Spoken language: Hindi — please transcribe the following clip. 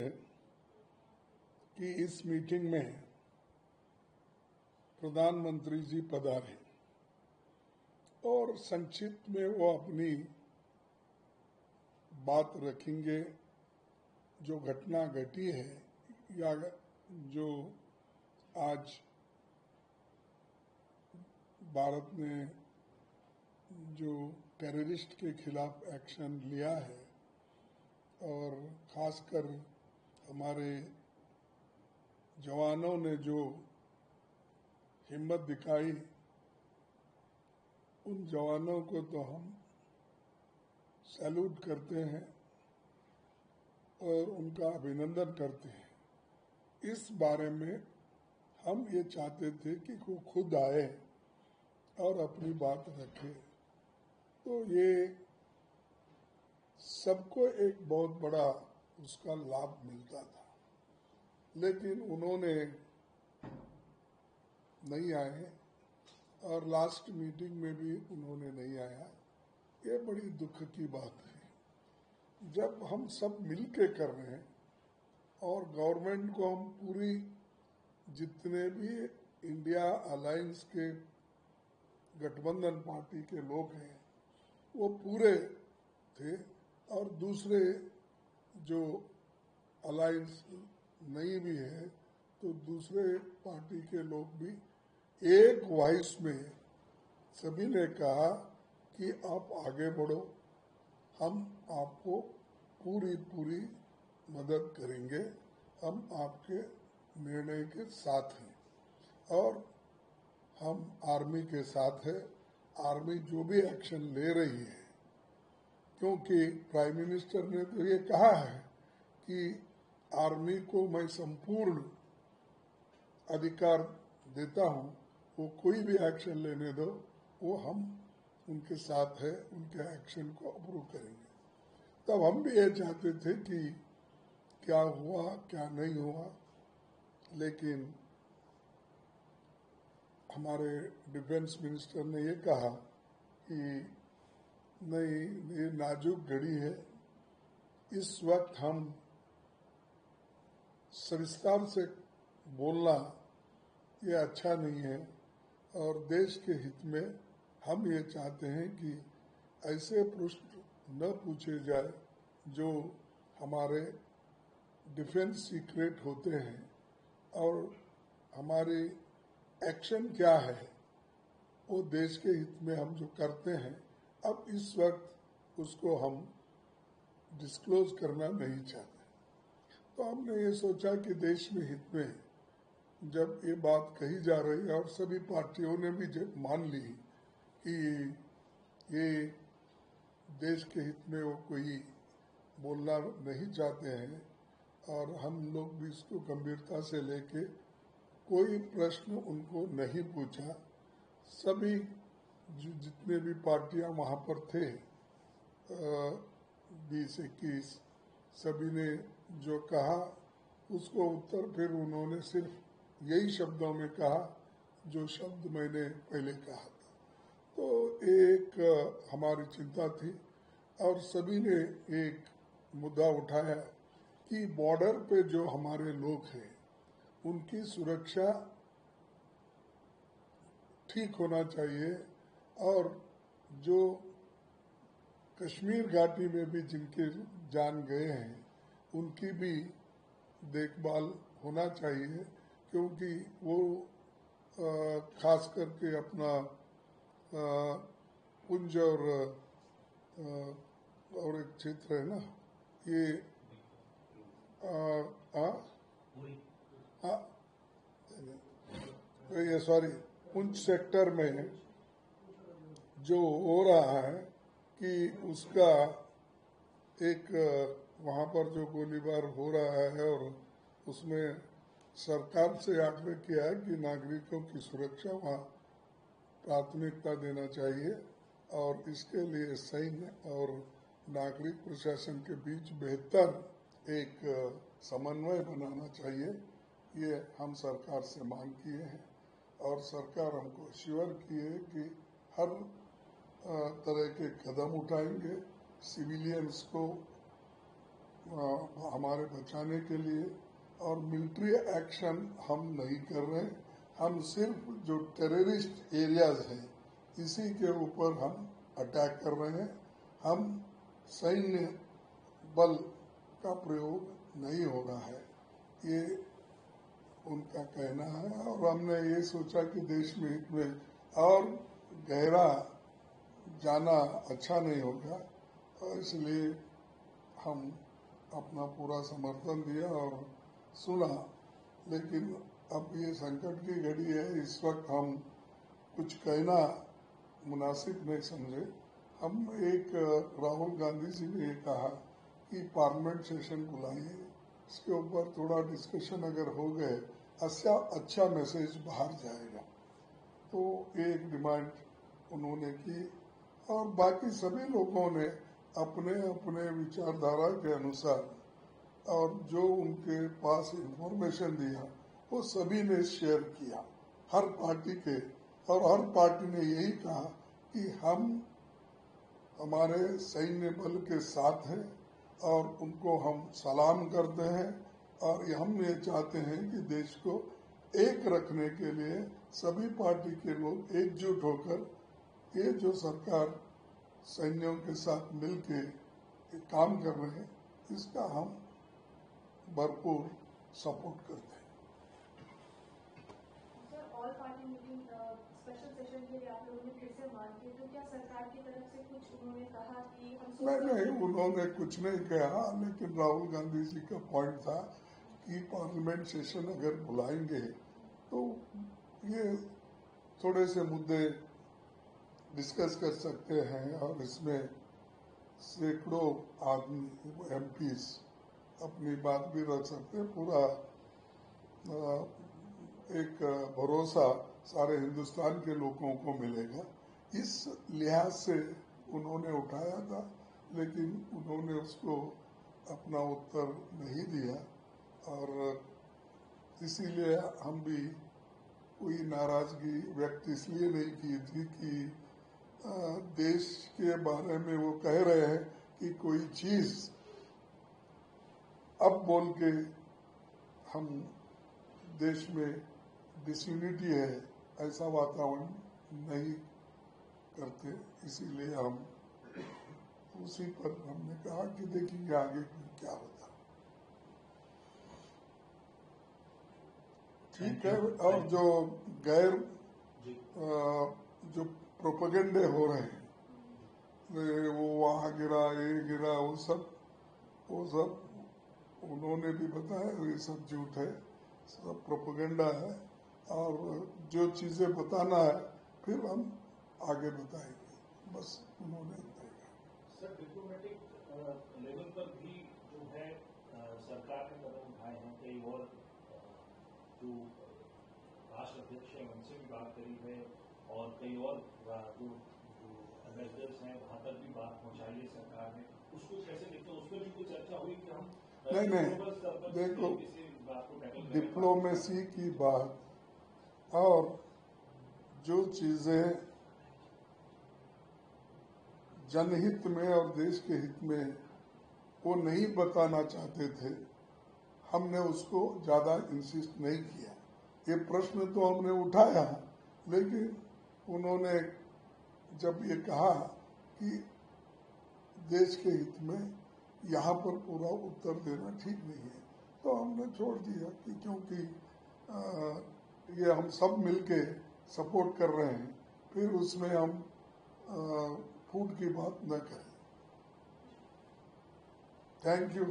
कि इस मीटिंग में प्रधानमंत्री जी पधारे और संक्षिप्त में वो अपनी बात रखेंगे। जो घटना घटी है या जो आज भारत ने जो टेररिस्ट के खिलाफ एक्शन लिया है और खासकर हमारे जवानों ने जो हिम्मत दिखाई, उन जवानों को तो हम सैल्यूट करते हैं और उनका अभिनंदन करते हैं। इस बारे में हम ये चाहते थे कि वो खुद आए और अपनी बात रखे, तो ये सबको एक बहुत बड़ा उसका लाभ मिलता था। लेकिन उन्होंने नहीं आए और लास्ट मीटिंग में भी उन्होंने नहीं आया। ये बड़ी दुख की बात है। जब हम सब मिलके कर रहे हैं और गवर्नमेंट को हम पूरी, जितने भी इंडिया अलायंस के गठबंधन पार्टी के लोग हैं वो पूरे थे और दूसरे जो अलायंस नहीं भी है तो दूसरे पार्टी के लोग भी एक वॉइस में सभी ने कहा कि आप आगे बढ़ो, हम आपको पूरी मदद करेंगे, हम आपके निर्णय के साथ हैं और हम आर्मी के साथ है। आर्मी जो भी एक्शन ले रही है, क्योंकि प्राइम मिनिस्टर ने तो ये कहा है कि आर्मी को मैं संपूर्ण अधिकार देता हूं, वो कोई भी एक्शन लेने दो, वो हम उनके साथ है, उनके एक्शन को अप्रूव करेंगे। तब हम भी ये चाहते थे कि क्या हुआ क्या नहीं हुआ, लेकिन हमारे डिफेंस मिनिस्टर ने ये कहा कि नहीं, ये नाजुक घड़ी है, इस वक्त हम सविस्तार से बोलना ये अच्छा नहीं है और देश के हित में हम ये चाहते हैं कि ऐसे प्रश्न न पूछे जाए जो हमारे डिफेंस सीक्रेट होते हैं और हमारी एक्शन क्या है वो देश के हित में हम जो करते हैं, अब इस वक्त उसको हम डिस्क्लोज करना नहीं चाहते। तो हमने ये सोचा कि देश में हित में जब ये बात कही जा रही है और सभी पार्टियों ने भी जब मान ली कि ये देश के हित में वो कोई बोलना नहीं चाहते हैं और हम लोग भी इसको गंभीरता से लेके कोई प्रश्न उनको नहीं पूछा। सभी जितने भी पार्टियां वहां पर थे 20-21, सभी ने जो कहा उसको उत्तर फिर उन्होंने सिर्फ यही शब्दों में कहा जो शब्द मैंने पहले कहा था। तो एक हमारी चिंता थी और सभी ने एक मुद्दा उठाया कि बॉर्डर पे जो हमारे लोग हैं उनकी सुरक्षा ठीक होना चाहिए और जो कश्मीर घाटी में भी जिनके जान गए हैं उनकी भी देखभाल होना चाहिए, क्योंकि वो खास करके अपना पुंज और एक क्षेत्र है ना, ये ये सॉरी पुंछ सेक्टर में जो हो रहा है कि उसका एक वहाँ पर जो गोलीबार हो रहा है और उसमें सरकार से आग्रह किया है कि नागरिकों की सुरक्षा वहाँ प्राथमिकता देना चाहिए और इसके लिए सैन्य और नागरिक प्रशासन के बीच बेहतर एक समन्वय बनाना चाहिए। ये हम सरकार से मांग किए हैं और सरकार हमको श्योर की है कि हर तरह के कदम उठाएंगे सिविलियंस को हमारे बचाने के लिए, और मिलिट्री एक्शन हम नहीं कर रहे। हम सिर्फ जो टेररिस्ट एरियाज हैं इसी के ऊपर हम अटैक कर रहे हैं। हम सैन्य बल का प्रयोग नहीं हो रहा है, ये उनका कहना है। और हमने ये सोचा कि देश में हित में और गहरा जाना अच्छा नहीं होगा, और इसलिए हम अपना पूरा समर्थन दिया और सुना। लेकिन अब ये संकट की घड़ी है, इस वक्त हम कुछ कहना मुनासिब नहीं समझे। हम राहुल गांधी जी ने ये कहा कि पार्लियामेंट सेशन बुलाइए, इसके ऊपर थोड़ा डिस्कशन अगर हो गए अच्छा मैसेज बाहर जाएगा। तो एक डिमांड उन्होंने की, और बाकी सभी लोगों ने अपने अपने विचारधारा के अनुसार और जो उनके पास इंफॉर्मेशन दिया वो सभी ने शेयर किया, हर पार्टी के। और हर पार्टी ने यही कहा कि हम हमारे सैन्य बल के साथ हैं और उनको हम सलाम करते हैं, और हम ये चाहते हैं कि देश को एक रखने के लिए सभी पार्टी के लोग एकजुट होकर ये जो सरकार सैन्यों के साथ मिलके काम कर रहे हैं इसका हम भरपूर सपोर्ट करते हैं। Sir, all party meeting special session के लिए आप लोगों ने फिर से मांग की, तो क्या सरकार की तरफ से कुछ उन्होंने कहा कि हम नहीं, उन्होंने कुछ नहीं कहा, लेकिन राहुल गांधी जी का पॉइंट था कि पार्लियामेंट सेशन अगर बुलाएंगे तो ये थोड़े से मुद्दे डिस्कस कर सकते हैं, और इसमें सैकड़ों आदमी एमपीज अपनी बात भी रख सकते हैं। पूरा एक भरोसा सारे हिंदुस्तान के लोगों को मिलेगा, इस लिहाज से उन्होंने उठाया था। लेकिन उन्होंने उसको अपना उत्तर नहीं दिया, और इसीलिए हम भी कोई नाराजगी व्यक्त इसलिए नहीं की थी कि देश के बारे में वो कह रहे हैं कि कोई चीज अब बोल के हम देश में डिसयूनिटी है ऐसा वातावरण नहीं करते। इसीलिए हम उसी पर हमने कहा कि देखेंगे आगे क्या होता। ठीक है। और जो गैर जो प्रोपेगेंडे हो रहे हैं, वो वहाँ गिरा ये गिरा, वो सब उन्होंने भी बताया ये सब झूठ है, सब प्रोपेगेंडा है। और जो चीजें बताना है फिर हम आगे बताएंगे, बस उन्होंने सर डिप्लोमेटिक लेवल पर भी जो है सरकार ने कदम उठाए हैं, कई और जो राष्ट्र अध्यक्ष हैं उनसे भी बात करी है, और कई और जो एम्बेसडर्स हैं वहाँ तक भी बात पहुँचाई है सरकार ने। उसको कैसे देखते हैं, उस पर भी कुछ चर्चा हुई कि हम नहीं देखो, डिप्लोमेसी की बात और जो चीजें जनहित में और देश के हित में वो नहीं बताना चाहते थे, हमने उसको ज्यादा इंसिस्ट नहीं किया। ये प्रश्न तो हमने उठाया, लेकिन उन्होंने जब ये कहा कि देश के हित में यहाँ पर पूरा उत्तर देना ठीक नहीं है, तो हमने छोड़ दिया कि क्योंकि ये हम सब मिलके सपोर्ट कर रहे हैं, फिर उसमें हम फूट की बात न करें। Thank you.